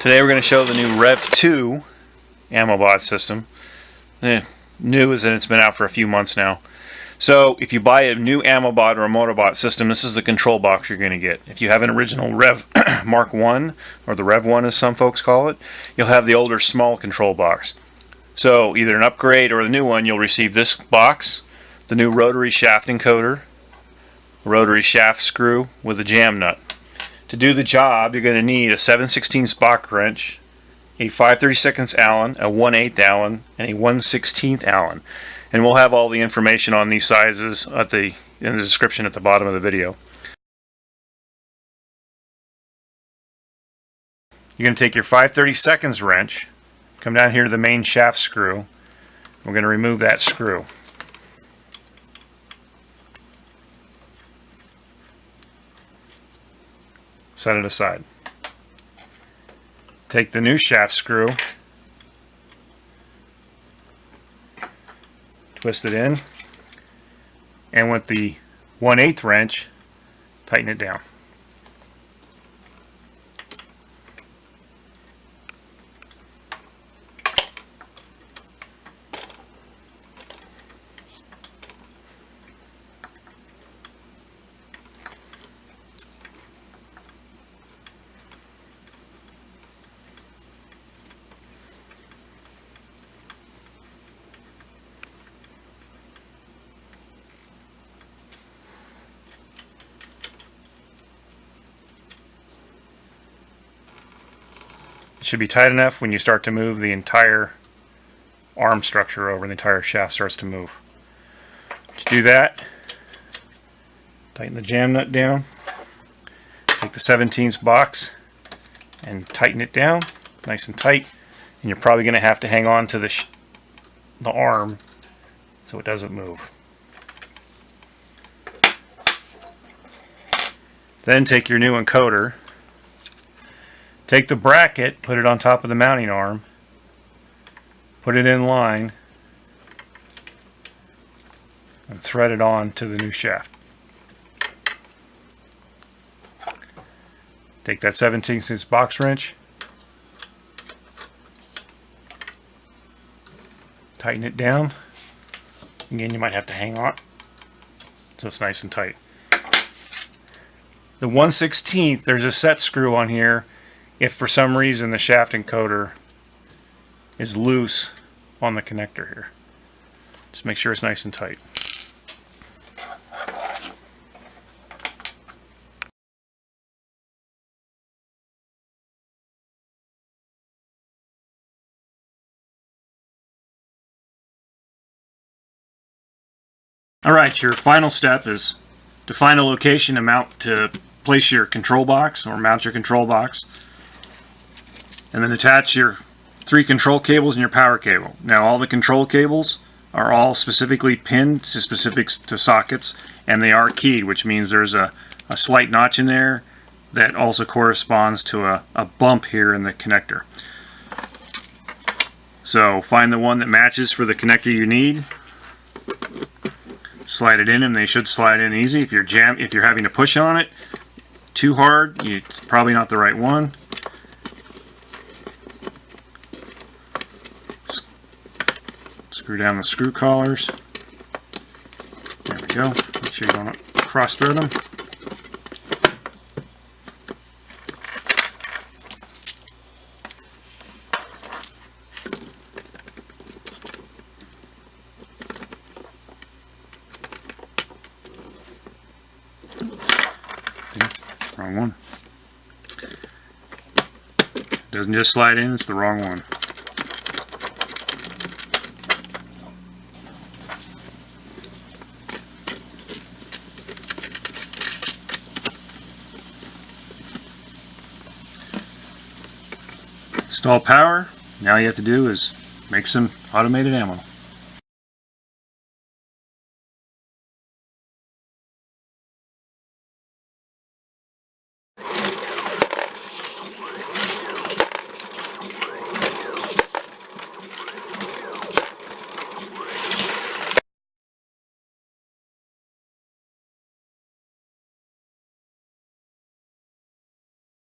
Today we're going to show the new Rev 2 AmmoBot system. New as in it's been out for a few months now. So if you buy a new AmmoBot or a EmmortoBot system, this is the control box you're going to get. If you have an original Rev Mark 1, or the Rev 1 as some folks call it, you'll have the older small control box. So either an upgrade or the new one, you'll receive this box, the new rotary shaft encoder, a rotary shaft screw with a jam nut. To do the job, you're going to need a 7/16 box wrench, a 5/32 Allen, a 1/8 Allen, and a 1/16 Allen. And we'll have all the information on these sizes in the description at the bottom of the video. You're going to take your 5/32 wrench, come down here to the main shaft screw. We're going to remove that screw. Set it aside. Take the new shaft screw, twist it in, and with the 1/8 wrench, tighten it down. It should be tight enough when you start to move the entire arm structure over and the entire shaft starts to move. To do that, tighten the jam nut down, take the 17th box and tighten it down nice and tight, and you're probably going to have to hang on to the arm so it doesn't move. Then take your new encoder, take the bracket, put it on top of the mounting arm, put it in line, and thread it on to the new shaft. Take that 17/6 box wrench, tighten it down. Again, you might have to hang on so it's nice and tight. The 1/16, there's a set screw on here if for some reason the shaft encoder is loose on the connector here. Just make sure it's nice and tight. Alright, your final step is to find a location to place your control box or mount your control box, and then attach your 3 control cables and your power cable. Now all the control cables are all specifically pinned to sockets, and they are keyed, which means there's a slight notch in there that also corresponds to a bump here in the connector. So find the one that matches for the connector you need, slide it in, and they should slide in easy. If you're having to push on it too hard, it's probably not the right one. Screw down the screw collars. There we go. Make sure you don't cross thread them. Wrong one. Doesn't just slide in, it's the wrong one. Install power. Now you have to do is make some automated ammo.